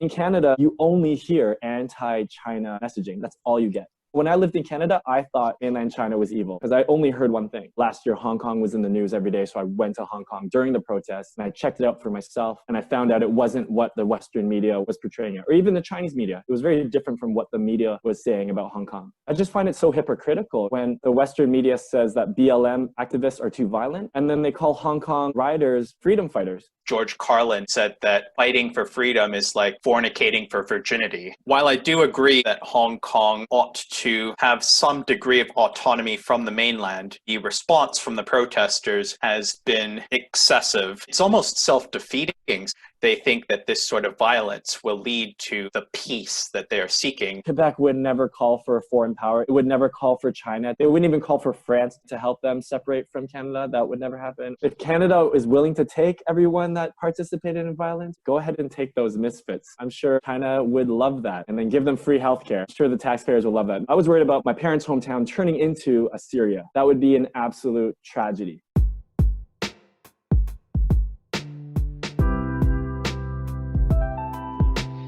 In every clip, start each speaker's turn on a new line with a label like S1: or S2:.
S1: In Canada, you only hear anti-China messaging. That's all you get. When I lived in Canada, I thought mainland China was evil because I only heard one thing. Last year, Hong Kong was in the news every day, so I went to Hong Kong during the protests and I checked it out for myself and I found out it wasn't what the Western media was portraying it, or even the Chinese media. It was very different from what the media was saying about Hong Kong. I just find it so hypocritical when the Western media says that BLM activists are too violent and then they call Hong Kong rioters freedom fighters.
S2: George Carlin said that fighting for freedom is like fornicating for virginity. While I do agree that Hong Kong ought to have some degree of autonomy from the mainland, the response from the protesters has been excessive. It's almost self-defeating. They think that this sort of violence will lead to the peace that they are seeking.
S1: Quebec would never call for a foreign power. It would never call for China. It wouldn't even call for France to help them separate from Canada. That would never happen. If Canada is willing to take everyone that participated in violence, go ahead and take those misfits. I'm sure China would love that and then give them free healthcare. I'm sure the taxpayers will love that. I was worried about my parents' hometown turning into Assyria. That would be an absolute tragedy.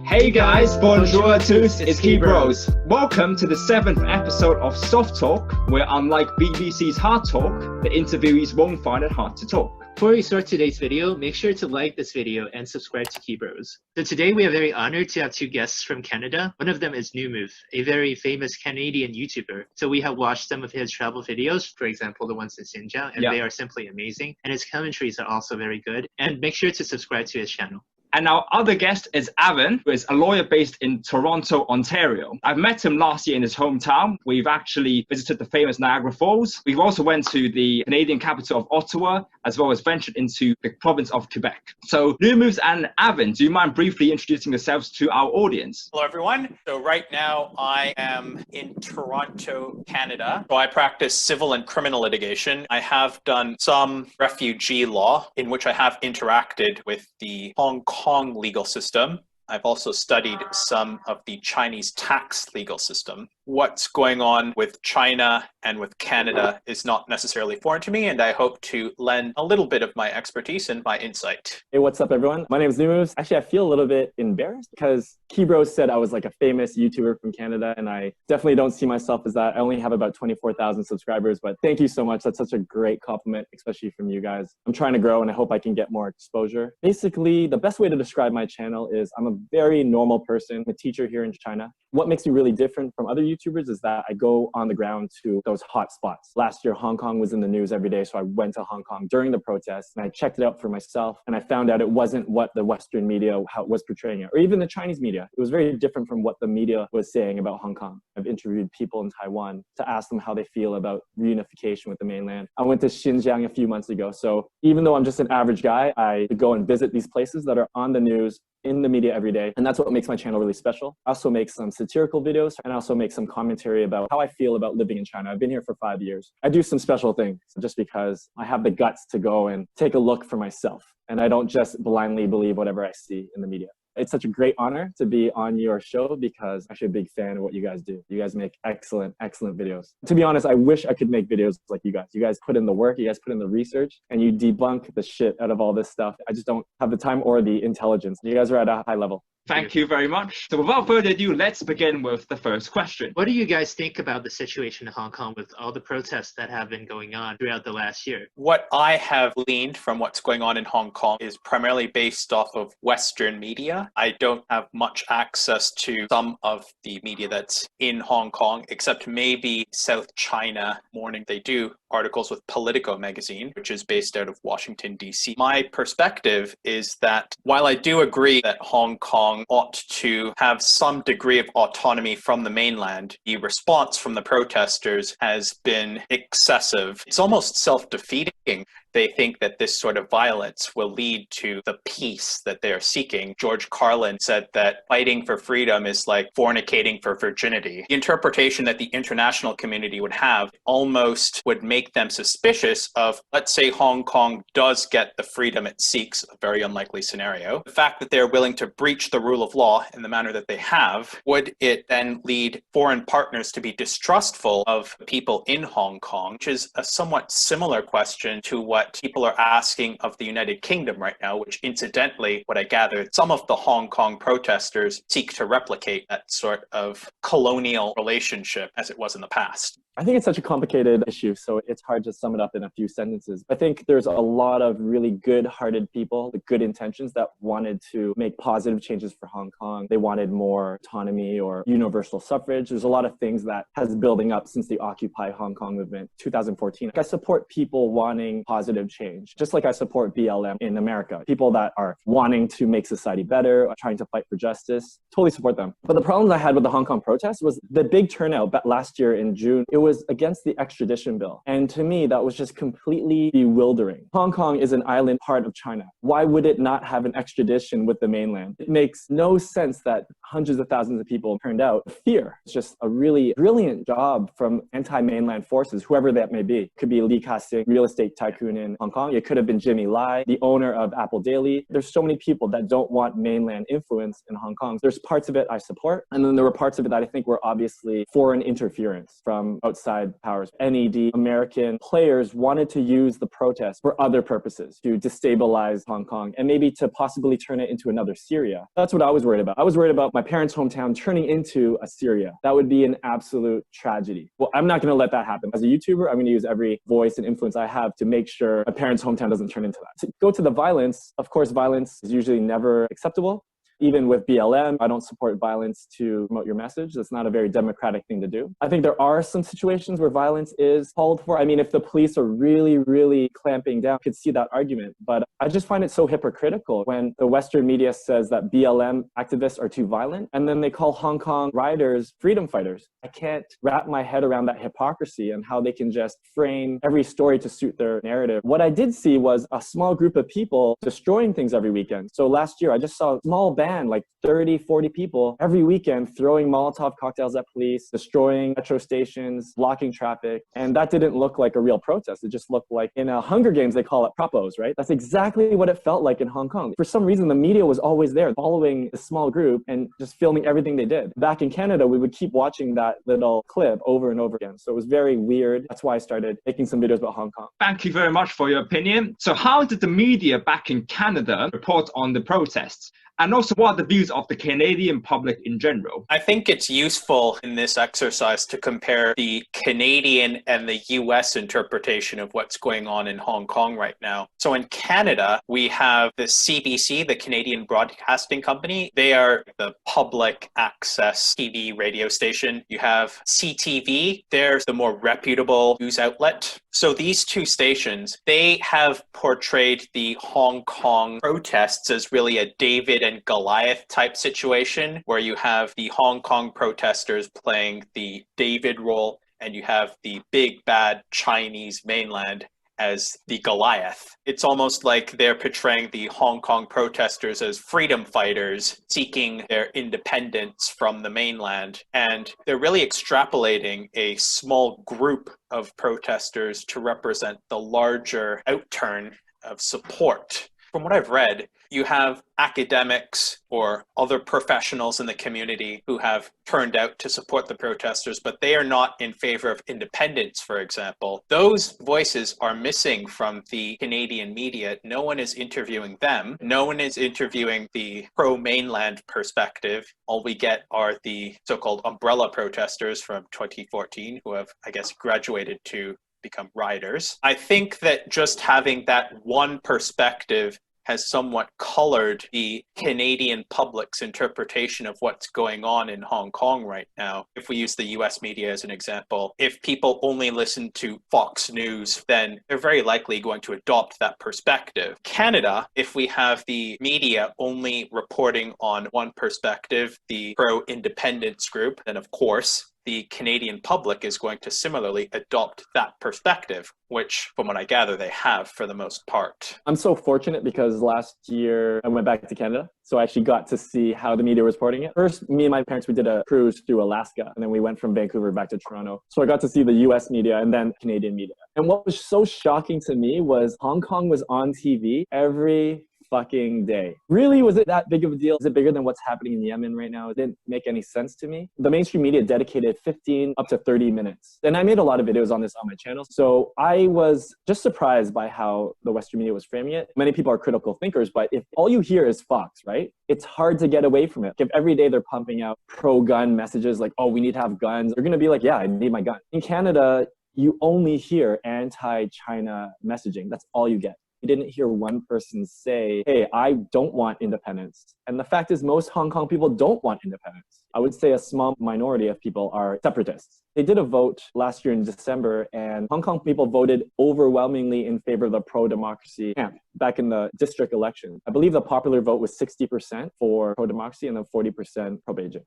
S3: Hey guys, bonjour à tous, it's Key Bros. Welcome to the 7th episode of Soft Talk, where unlike BBC's Hard Talk, the interviewees won't find it hard to talk.
S4: Before we start today's video, make sure to like this video and subscribe to Key Bros. So today we are very honored to have two guests from Canada. One of them is Numove, a very famous Canadian YouTuber. So we have watched some of his travel videos, for example, the ones in Xinjiang, and they are simply amazing. And his commentaries are also very good. And make sure to subscribe to his channel.
S3: And our other guest is Aaron, who is a lawyer based in Toronto, Ontario. I've met him last year in his hometown. We've actually visited the famous Niagara Falls. We've also went to the Canadian capital of Ottawa, as well as ventured into the province of Quebec. So Numove and Aaron, do you mind briefly introducing yourselves to our audience?
S2: Hello, everyone. So right now I am in Toronto, Canada. So I practice civil and criminal litigation. I have done some refugee law in which I have interacted with the Hong Kong legal system. I've also studied some of the Chinese tax legal system. What's going on with China and with Canada is not necessarily foreign to me, and I hope to lend a little bit of my expertise and my insight.
S1: Hey, what's up, everyone? My name is Numove. Actually, I feel a little bit embarrassed because Key Bros said I was like a famous YouTuber from Canada, and I definitely don't see myself as that. I only have about 24,000 subscribers, but thank you so much. That's such a great compliment, especially from you guys. I'm trying to grow, and I hope I can get more exposure. Basically, the best way to describe my channel is I'm a very normal person. I'm a teacher here in China. What makes me really different from other YouTubers is that I go on the ground to those hot spots. Last year, Hong Kong was in the news every day, so I went to Hong Kong during the protests and I checked it out for myself and I found out it wasn't what the Western media was portraying it, or even the Chinese media. It was very different from what the media was saying about Hong Kong. I've interviewed people in Taiwan to ask them how they feel about reunification with the mainland. I went to Xinjiang a few months ago, so even though I'm just an average guy, I go and visit these places that are on the news in the media every day. And that's what makes my channel really special. I also make some satirical videos and I also make some commentary about how I feel about living in China. I've been here for 5 years. I do some special things just because I have the guts to go and take a look for myself. And I don't just blindly believe whatever I see in the media. It's such a great honor to be on your show because I'm actually a big fan of what you guys do. You guys make excellent, excellent videos. To be honest, I wish I could make videos like you guys. You guys put in the work, you guys put in the research, and you debunk the shit out of all this stuff. I just don't have the time or the intelligence. You guys are at a high level.
S3: Thank you very much. So without further ado, let's begin with the first question.
S4: What do you guys think about the situation in Hong Kong with all the protests that have been going on throughout the last year?
S2: What I have gleaned from what's going on in Hong Kong is primarily based off of Western media. I don't have much access to some of the media that's in Hong Kong, except maybe South China Morning. They do articles with Politico magazine, which is based out of Washington, D.C. My perspective is that while I do agree that Hong Kong ought to have some degree of autonomy from the mainland, the response from the protesters has been excessive. It's almost self-defeating. They think that this sort of violence will lead to the peace that they are seeking. George Carlin said that fighting for freedom is like fornicating for virginity. The interpretation that the international community would have almost would make them suspicious of, let's say Hong Kong does get the freedom it seeks, a very unlikely scenario. The fact that they're willing to breach the rule of law in the manner that they have, would it then lead foreign partners to be distrustful of people in Hong Kong, which is a somewhat similar question to what what people are asking of the United Kingdom right now, which incidentally, what I gathered, some of the Hong Kong protesters seek to replicate that sort of colonial relationship as it was in the past.
S1: I think it's such a complicated issue, so it's hard to sum it up in a few sentences. I think there's a lot of really good-hearted people with good intentions that wanted to make positive changes for Hong Kong. They wanted more autonomy or universal suffrage. There's a lot of things that has building up since the Occupy Hong Kong movement, 2014. I support people wanting positive change, just like I support BLM in America. People that are wanting to make society better, trying to fight for justice, totally support them. But the problem I had with the Hong Kong protests was the big turnout last year in June. It was against the extradition bill. And to me, that was just completely bewildering. Hong Kong is an island part of China. Why would it not have an extradition with the mainland? It makes no sense that hundreds of thousands of people turned out. Fear. It's just a really brilliant job from anti-mainland forces, whoever that may be. It could be Li Ka-shing, real estate tycoon in Hong Kong. It could have been Jimmy Lai, the owner of Apple Daily. There's so many people that don't want mainland influence in Hong Kong. There's parts of it I support, and then there were parts of it that I think were obviously foreign interference from outside powers. NED, American players wanted to use the protest for other purposes, to destabilize Hong Kong and maybe to possibly turn it into another Syria. That's what I was worried about. I was worried about my parents' hometown turning into a Syria. That would be an absolute tragedy. Well, I'm not going to let that happen. As a YouTuber, I'm going to use every voice and influence I have to make sure my parents' hometown doesn't turn into that. To go to the violence, of course, violence is usually never acceptable. Even with BLM, I don't support violence to promote your message. That's not a very democratic thing to do. I think there are some situations where violence is called for. I mean, if the police are really, really clamping down, I could see that argument. But I just find it so hypocritical when the Western media says that BLM activists are too violent, and then they call Hong Kong rioters freedom fighters. I can't wrap my head around that hypocrisy and how they can just frame every story to suit their narrative. What I did see was a small group of people destroying things every weekend. So last year, I just saw a small band, like 30, 40 people every weekend throwing Molotov cocktails at police, destroying metro stations, blocking traffic. And that didn't look like a real protest. It just looked like in a Hunger Games, they call it propos, right? That's exactly what it felt like in Hong Kong. For some reason, the media was always there following a small group and just filming everything they did. Back in Canada, we would keep watching that little clip over and over again. So it was very weird. That's why I started making some videos about Hong Kong.
S3: Thank you very much for your opinion. So how did the media back in Canada report on the protests? And also, what are the views of the Canadian public in general?
S2: I think it's useful in this exercise to compare the Canadian and the US interpretation of what's going on in Hong Kong right now. So in Canada, we have the CBC, the Canadian Broadcasting Company. They are the public access TV radio station. You have CTV. They're the more reputable news outlet. So these two stations, they have portrayed the Hong Kong protests as really a David and Goliath type situation, where you have the Hong Kong protesters playing the David role and you have the big bad Chinese mainland as the Goliath. It's almost like they're portraying the Hong Kong protesters as freedom fighters seeking their independence from the mainland. And they're really extrapolating a small group of protesters to represent the larger outturn of support. From what I've read, you have academics or other professionals in the community who have turned out to support the protesters, but they are not in favor of independence, for example. Those voices are missing from the Canadian media. No one is interviewing them. No one is interviewing the pro-mainland perspective. All we get are the so-called umbrella protesters from 2014 who have, I guess, graduated to become rioters. I think that just having that one perspective has somewhat colored the Canadian public's interpretation of what's going on in Hong Kong right now. If we use the US media as an example, if people only listen to Fox News, then they're very likely going to adopt that perspective. Canada, if we have the media only reporting on one perspective, the pro-independence group, then of course, the Canadian public is going to similarly adopt that perspective, which, from what I gather, they have for the most part.
S1: I'm so fortunate because last year I went back to Canada. So I actually got to see how the media was reporting it. First, me and my parents, we did a cruise through Alaska, and then we went from Vancouver back to Toronto. So I got to see the US media and then Canadian media. And what was so shocking to me was Hong Kong was on TV every fucking day. Really, was it that big of a deal? Is it bigger than what's happening in Yemen right now? It didn't make any sense to me. The mainstream media dedicated 15 up to 30 minutes. And I made a lot of videos on this on my channel. So I was just surprised by how the Western media was framing it. Many people are critical thinkers, but if all you hear is Fox, right? It's hard to get away from it. If every day they're pumping out pro-gun messages like, oh, we need to have guns, you're going to be like, yeah, I need my gun. In Canada, you only hear anti-China messaging. That's all you get. You didn't hear one person say, hey, I don't want independence. And the fact is most Hong Kong people don't want independence. I would say a small minority of people are separatists. They did a vote last year in December, and Hong Kong people voted overwhelmingly in favor of the pro-democracy camp back in the district election. I believe the popular vote was 60% for pro-democracy and then 40% pro-Beijing.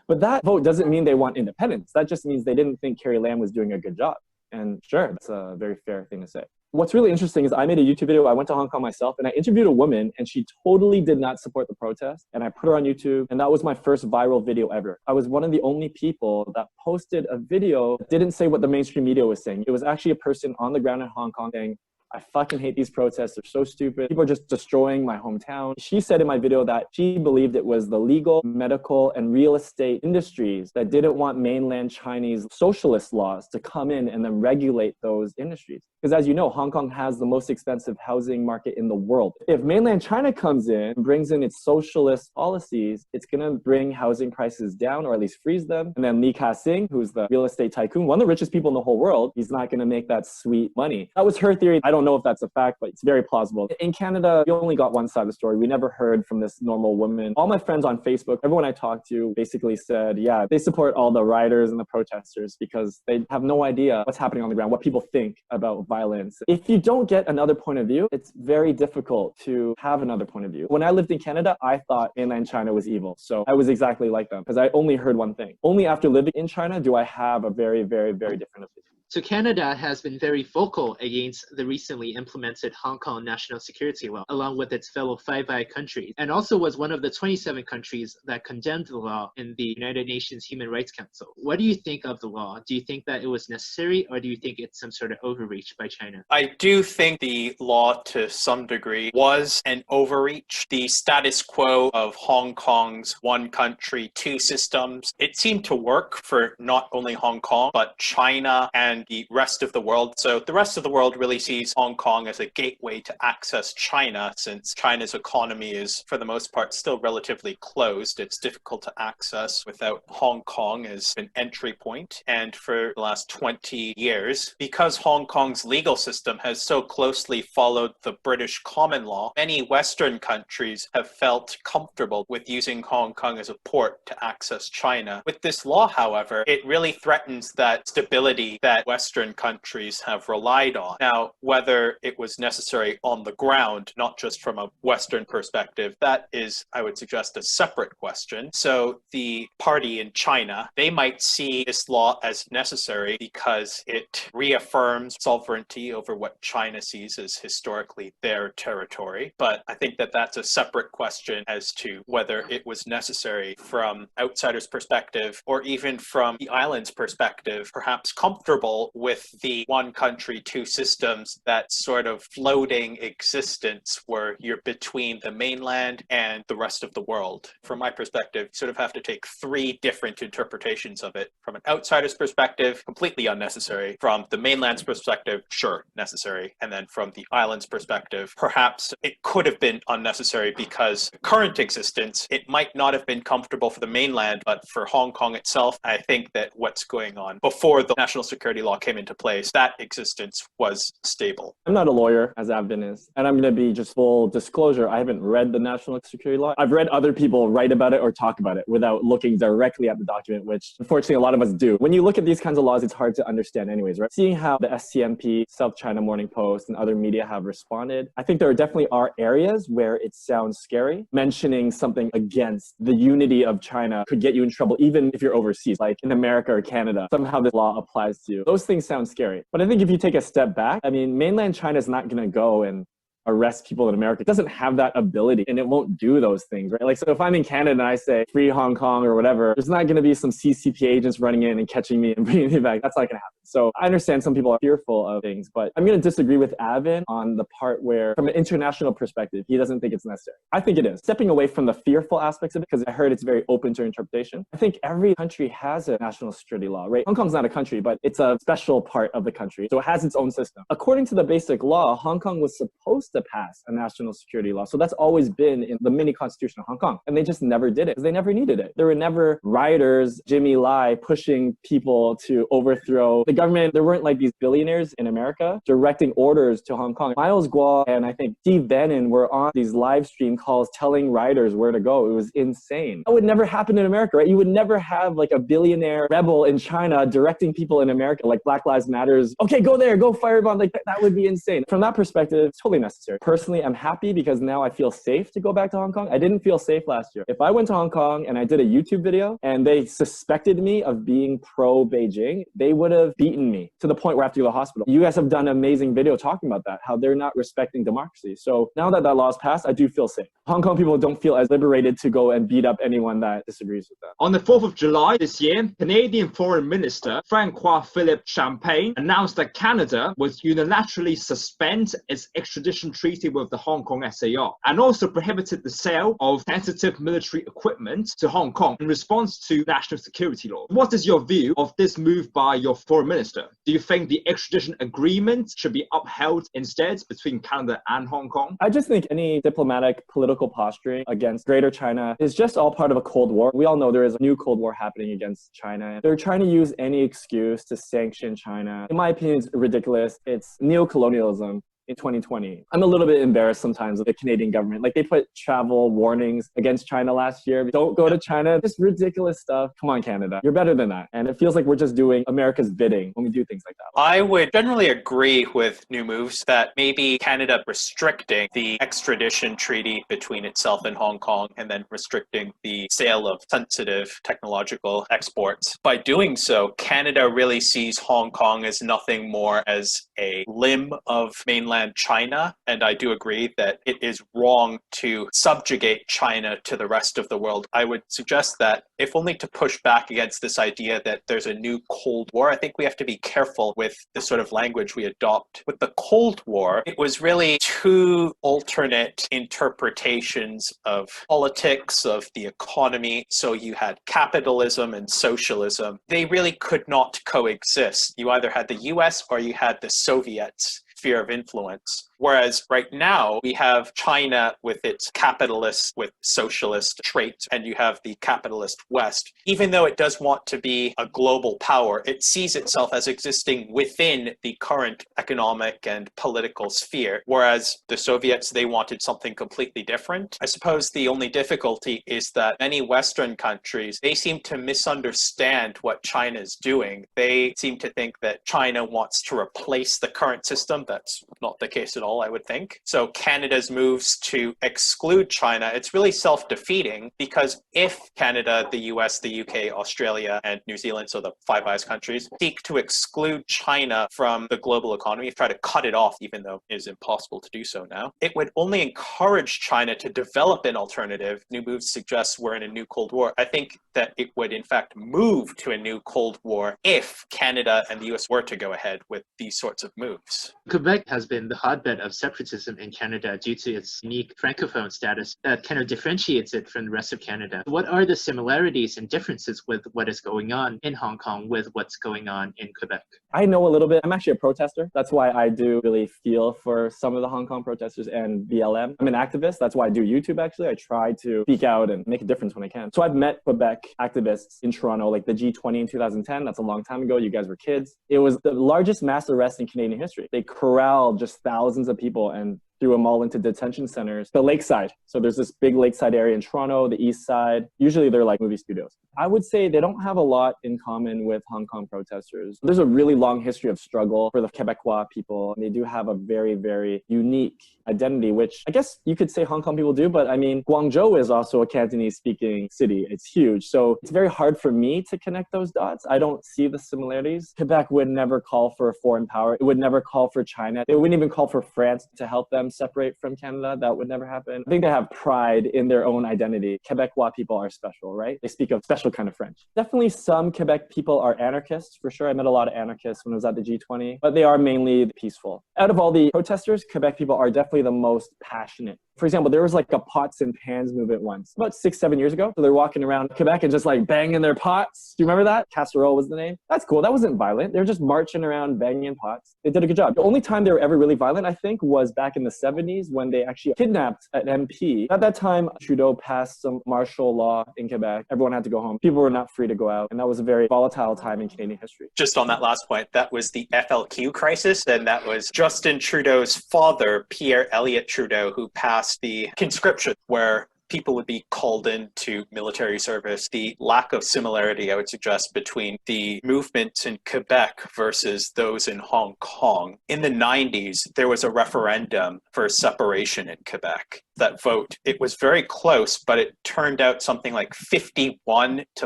S1: But that vote doesn't mean they want independence. That just means they didn't think Carrie Lam was doing a good job. And sure, that's a very fair thing to say. What's really interesting is I made a YouTube video. I went to Hong Kong myself and I interviewed a woman and she totally did not support the protest. And I put her on YouTube and that was my first viral video ever. I was one of the only people that posted a video that didn't say what the mainstream media was saying. It was actually a person on the ground in Hong Kong saying, I fucking hate these protests. They're so stupid. People are just destroying my hometown. She said in my video that she believed it was the legal, medical, and real estate industries that didn't want mainland Chinese socialist laws to come in and then regulate those industries. Because as you know, Hong Kong has the most expensive housing market in the world. If mainland China comes in and brings in its socialist policies, it's going to bring housing prices down or at least freeze them. And then Li Ka-shing, who's the real estate tycoon, one of the richest people in the whole world, he's not going to make that sweet money. That was her theory. I don't know if that's a fact, but it's very plausible. In Canada, we only got one side of the story. We never heard from this normal woman. All my friends on Facebook, everyone I talked to basically said, yeah, they support all the rioters and the protesters because they have no idea what's happening on the ground, what people think about violence. If you don't get another point of view, it's very difficult to have another point of view. When I lived in Canada, I thought mainland China was evil. So I was exactly like them because I only heard one thing. Only after living in China do I have a very, very, very different opinion.
S4: So Canada has been very vocal against the recently implemented Hong Kong national security law, along with its fellow Five Eyes countries, and also was one of the 27 countries that condemned the law in the United Nations Human Rights Council. What do you think of the law? Do you think that it was necessary, or do you think it's some sort of overreach by China?
S2: I do think the law to some degree was an overreach. The status quo of Hong Kong's one country, two systems, it seemed to work for not only Hong Kong, but China and the rest of the world. So the rest of the world really sees Hong Kong as a gateway to access China, since China's economy is, for the most part, still relatively closed. It's difficult to access without Hong Kong as an entry point. And for the last 20 years, because Hong Kong's legal system has so closely followed the British common law, many Western countries have felt comfortable with using Hong Kong as a port to access China. With this law, however, it really threatens that stability that Western countries have relied on. Now, whether it was necessary on the ground, not just from a Western perspective, that is, I would suggest, a separate question. So the party in China, they might see this law as necessary because it reaffirms sovereignty over what China sees as historically their territory. But I think that that's a separate question as to whether it was necessary from outsiders' perspective or even from the island's perspective, perhaps comfortable with the one country, two systems, that sort of floating existence where you're between the mainland and the rest of the world. From my perspective, you sort of have to take three different interpretations of it. From an outsider's perspective, completely unnecessary. From the mainland's perspective, sure, necessary. And then from the island's perspective, perhaps it could have been unnecessary because current existence, it might not have been comfortable for the mainland, but for Hong Kong itself, I think that what's going on before the national security law came into place, that existence was stable.
S1: I'm not a lawyer, as Avin is, and I'm going to be just full disclosure. I haven't read the national security law. I've read other people write about it or talk about it without looking directly at the document, which unfortunately a lot of us do. When you look at these kinds of laws, it's hard to understand anyways, right? Seeing how the SCMP, South China Morning Post, and other media have responded, I think there definitely are areas where it sounds scary. Mentioning something against the unity of China could get you in trouble, even if you're overseas, like in America or Canada. Somehow this law applies to you. Those things sound scary. But I think if you take a step back, I mean, mainland China is not going to go and arrest people in America. It doesn't have that ability and it won't do those things, right? Like, so if I'm in Canada and I say free Hong Kong or whatever, there's not going to be some CCP agents running in and catching me and bringing me back. That's not going to happen. So I understand some people are fearful of things, but I'm going to disagree with Avin on the part where, from an international perspective, he doesn't think it's necessary. I think it is. Stepping away from the fearful aspects of it, because I heard it's very open to interpretation. I think every country has a national security law, right? Hong Kong's not a country, but it's a special part of the country. So it has its own system. According to the basic law, Hong Kong was supposed to pass a national security law. So that's always been in the mini constitution of Hong Kong. And they just never did it because they never needed it. There were never rioters, Jimmy Lai, pushing people to overthrow the government. There weren't like these billionaires in America directing orders to Hong Kong. Miles Guo and I think Steve Bannon were on these live stream calls telling rioters where to go. It was insane. That would never happen in America, right? You would never have like a billionaire rebel in China directing people in America, like Black Lives Matters. Okay, go there, go firebomb. Like that would be insane. From that perspective, it's totally necessary. Personally, I'm happy because now I feel safe to go back to Hong Kong. I didn't feel safe last year. If I went to Hong Kong and I did a YouTube video and they suspected me of being pro-Beijing, they would have beaten me to the point where I have to go to the hospital. You guys have done an amazing video talking about that, how they're not respecting democracy. So now that that law is passed, I do feel safe. Hong Kong people don't feel as liberated to go and beat up anyone that disagrees with them.
S3: On the 4th of July this year, Canadian Foreign Minister Francois-Philippe Champagne announced that Canada would unilaterally suspend its extradition treaty with the Hong Kong SAR and also prohibited the sale of sensitive military equipment to Hong Kong in response to national security law. What is your view of this move by your foreign minister? Do you think the extradition agreement should be upheld instead between Canada and Hong Kong?
S1: I just think any diplomatic political posturing against Greater China is just all part of a Cold War. We all know there is a new Cold War happening against China. They're trying to use any excuse to sanction China. In my opinion, it's ridiculous. It's neocolonialism. In 2020. I'm a little bit embarrassed sometimes with the Canadian government. Like they put travel warnings against China last year. Don't go to China. Just ridiculous stuff. Come on, Canada. You're better than that. And it feels like we're just doing America's bidding when we do things like that.
S2: I would generally agree with new moves that maybe Canada restricting the extradition treaty between itself and Hong Kong and then restricting the sale of sensitive technological exports. By doing so, Canada really sees Hong Kong as nothing more as a limb of mainland China, and I do agree that it is wrong to subjugate China to the rest of the world. I would suggest that, if only to push back against this idea that there's a new Cold War, I think we have to be careful with the sort of language we adopt. With the Cold War, it was really two alternate interpretations of politics, of the economy. So you had capitalism and socialism. They really could not coexist. You either had the US or you had the Soviets. Sphere of influence. Whereas right now we have China with its capitalist, with socialist traits, and you have the capitalist West. Even though it does want to be a global power, it sees itself as existing within the current economic and political sphere. Whereas the Soviets, they wanted something completely different. I suppose the only difficulty is that many Western countries, they seem to misunderstand what China is doing. They seem to think that China wants to replace the current system. That's not the case at all, I would think. So Canada's moves to exclude China, it's really self-defeating, because if Canada, the US, the UK, Australia, and New Zealand, so the Five Eyes countries, seek to exclude China from the global economy, try to cut it off, even though it is impossible to do so now, it would only encourage China to develop an alternative. New moves suggest we're in a new Cold War. I think that it would, in fact, move to a new Cold War if Canada and the US were to go ahead with these sorts of moves.
S4: Quebec has been the hotbed of separatism in Canada due to its unique francophone status that kind of differentiates it from the rest of Canada. What are the similarities and differences with what is going on in Hong Kong with what's going on in Quebec?
S1: I know a little bit. I'm actually a protester. That's why I do really feel for some of the Hong Kong protesters and BLM. I'm an activist. That's why I do YouTube, actually. I try to speak out and make a difference when I can. So I've met Quebec activists in Toronto, like the G20 in 2010. That's a long time ago. You guys were kids. It was the largest mass arrest in Canadian history. They corralled just thousands of people and threw them all into detention centers. The lakeside. So there's this big lakeside area in Toronto, the east side. Usually they're like movie studios. I would say they don't have a lot in common with Hong Kong protesters. There's a really long history of struggle for the Quebecois people. They do have a very, very unique identity, which I guess you could say Hong Kong people do, but I mean, Guangzhou is also a Cantonese-speaking city. It's huge. So it's very hard for me to connect those dots. I don't see the similarities. Quebec would never call for a foreign power. It would never call for China. It wouldn't even call for France to help them. separate from Canada. That would never happen. I think they have pride in their own identity. Quebecois people are special, right? They speak a special kind of French. Definitely some Quebec people are anarchists, for sure. I met a lot of anarchists when I was at the G20, but they are mainly peaceful. Out of all the protesters, Quebec people are definitely the most passionate. For example, there was like a pots and pans movement once, about 6-7 years ago. So they're walking around Quebec and just like banging their pots. Do you remember that? Casserole was the name. That's cool. That wasn't violent. They were just marching around banging pots. They did a good job. The only time they were ever really violent, I think, was back in the 70s when they actually kidnapped an MP. At that time, Trudeau passed some martial law in Quebec. Everyone had to go home. People were not free to go out. And that was a very volatile time in Canadian history.
S2: Just on that last point, that was the FLQ crisis. And that was Justin Trudeau's father, Pierre Elliott Trudeau, who passed the conscription where people would be called into military service. The lack of similarity, I would suggest, between the movements in Quebec versus those in Hong Kong. In the 90s, there was a referendum for separation in Quebec. That vote, it was very close, but it turned out something like 51 to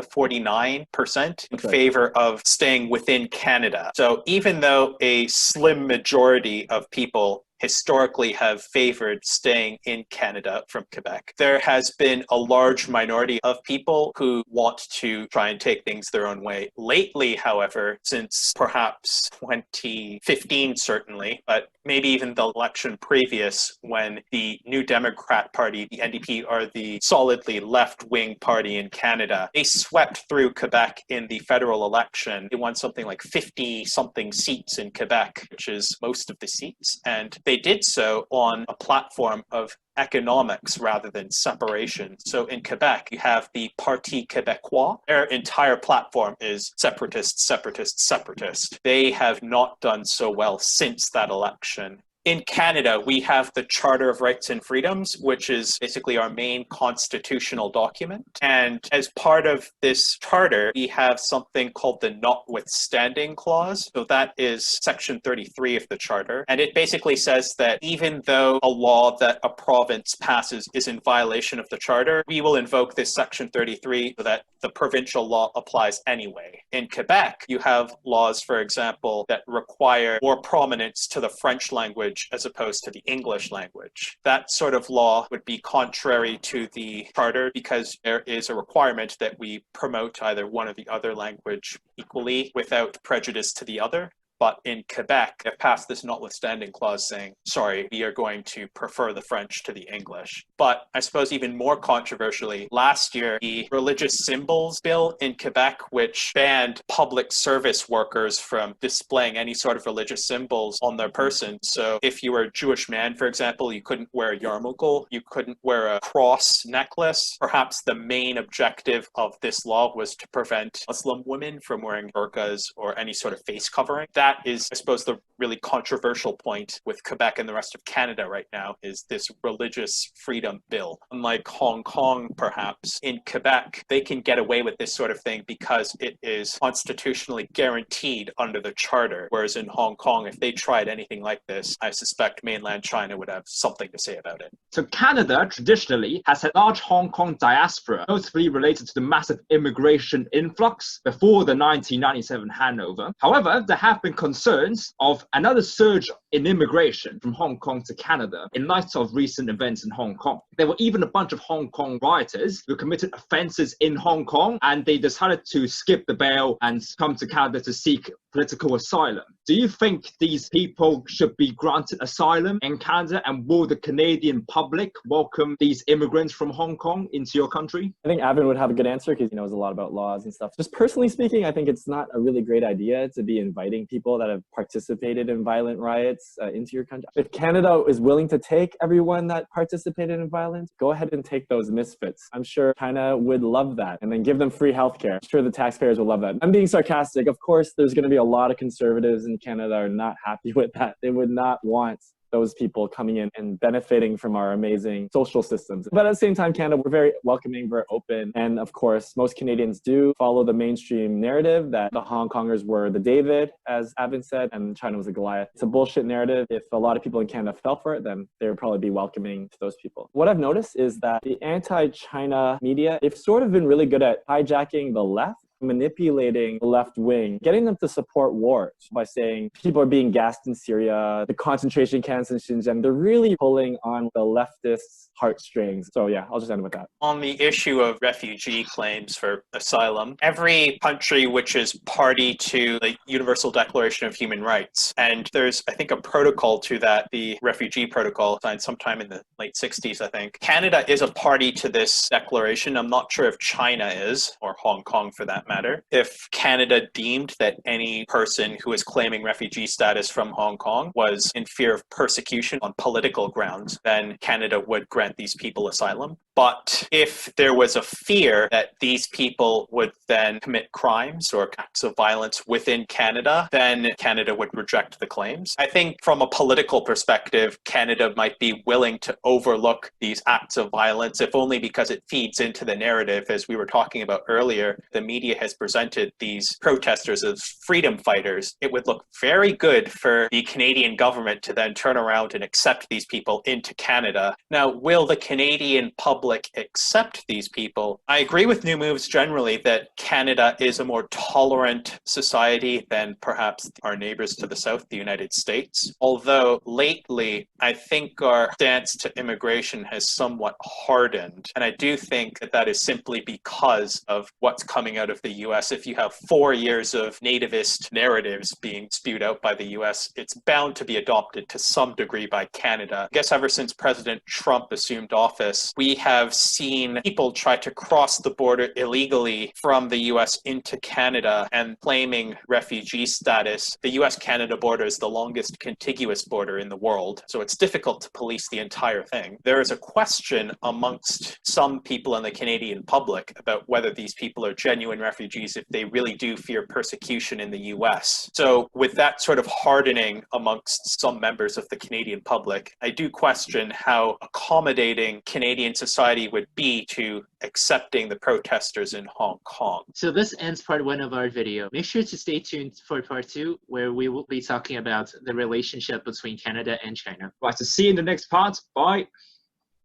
S2: 49% in favor of staying within Canada. So even though a slim majority of people historically have favored staying in Canada from Quebec, there has been a large minority of people who want to try and take things their own way. Lately, however, since perhaps 2015 certainly, but maybe even the election previous, when the New Democrat Party, the NDP, are the solidly left-wing party in Canada, they swept through Quebec in the federal election. They won something like 50-something seats in Quebec, which is most of the seats. And they did so on a platform of economics rather than separation. So in Quebec, you have the Parti Québécois. Their entire platform is separatist, separatist, separatist. They have not done so well since that election. In Canada, we have the Charter of Rights and Freedoms, which is basically our main constitutional document. And as part of this charter, we have something called the Notwithstanding Clause. So that is Section 33 of the charter. And it basically says that even though a law that a province passes is in violation of the charter, we will invoke this Section 33 so that the provincial law applies anyway. In Quebec, you have laws, for example, that require more prominence to the French language as opposed to the English language. That sort of law would be contrary to the charter because there is a requirement that we promote either one or the other language equally without prejudice to the other. But in Quebec, they've passed this notwithstanding clause saying, sorry, we are going to prefer the French to the English. But I suppose even more controversially, last year, the religious symbols bill in Quebec, which banned public service workers from displaying any sort of religious symbols on their person. So if you were a Jewish man, for example, you couldn't wear a yarmulke, you couldn't wear a cross necklace. Perhaps the main objective of this law was to prevent Muslim women from wearing burqas or any sort of face covering. That is, I suppose, the really controversial point with Quebec and the rest of Canada right now is this religious freedom bill. Unlike Hong Kong, perhaps, in Quebec, they can get away with this sort of thing because it is constitutionally guaranteed under the charter. Whereas in Hong Kong, if they tried anything like this, I suspect mainland China would have something to say about it.
S3: So Canada traditionally has a large Hong Kong diaspora, notably related to the massive immigration influx before the 1997 handover. However, there have been concerns of another surge in immigration from Hong Kong to Canada in light of recent events in Hong Kong. There were even a bunch of Hong Kong rioters who committed offences in Hong Kong, and they decided to skip the bail and come to Canada to seek political asylum. Do you think these people should be granted asylum in Canada, and will the Canadian public welcome these immigrants from Hong Kong into your country?
S1: I think Avin would have a good answer because he knows a lot about laws and stuff. Just personally speaking, I think it's not a really great idea to be inviting people that have participated in violent riots into your country. If Canada is willing to take everyone that participated in violence, go ahead and take those misfits. I'm sure China would love that, and then give them free healthcare. I'm sure the taxpayers will love that. I'm being sarcastic. Of course, there's going to be a lot of conservatives in Canada are not happy with that. They would not want those people coming in and benefiting from our amazing social systems. But at the same time, Canada, we're very welcoming, very open. And of course, most Canadians do follow the mainstream narrative that the Hong Kongers were the David, as Avin said, and China was a Goliath. It's a bullshit narrative. If a lot of people in Canada fell for it, then they would probably be welcoming to those people. What I've noticed is that the anti-China media, they've sort of been really good at hijacking the left manipulating the left wing, getting them to support wars by saying people are being gassed in Syria, the concentration camps in Xinjiang. They're really pulling on the leftists' heartstrings. So yeah, I'll just end with that.
S2: On the issue of refugee claims for asylum, every country which is party to the Universal Declaration of Human Rights, and there's, I think, a protocol to that, the refugee protocol, signed sometime in the late 60s, I think. Canada is a party to this declaration. I'm not sure if China is, or Hong Kong for that matter. If Canada deemed that any person who is claiming refugee status from Hong Kong was in fear of persecution on political grounds, then Canada would grant these people asylum. But if there was a fear that these people would then commit crimes or acts of violence within Canada, then Canada would reject the claims. I think from a political perspective, Canada might be willing to overlook these acts of violence, if only because it feeds into the narrative. As we were talking about earlier, the media has presented these protesters as freedom fighters. It would look very good for the Canadian government to then turn around and accept these people into Canada. Now, will the Canadian public accept these people? I agree with New Moves generally that Canada is a more tolerant society than perhaps our neighbors to the south, the United States. Although lately, I think our stance to immigration has somewhat hardened. And I do think that that is simply because of what's coming out of the US. If you have 4 years of nativist narratives being spewed out by the US, it's bound to be adopted to some degree by Canada. I guess ever since President Trump assumed office, we have seen people try to cross the border illegally from the US into Canada and claiming refugee status. The US-Canada border is the longest contiguous border in the world, so it's difficult to police the entire thing. There is a question amongst some people in the Canadian public about whether these people are genuine refugees, if they really do fear persecution in the US. So with that sort of hardening amongst some members of the Canadian public, I do question how accommodating Canadian society would be to accepting the protesters in Hong Kong.
S4: So this ends part 1 of our video. Make sure to stay tuned for part 2, where we will be talking about the relationship between Canada and China.
S3: Right, so see you in the next part. Bye.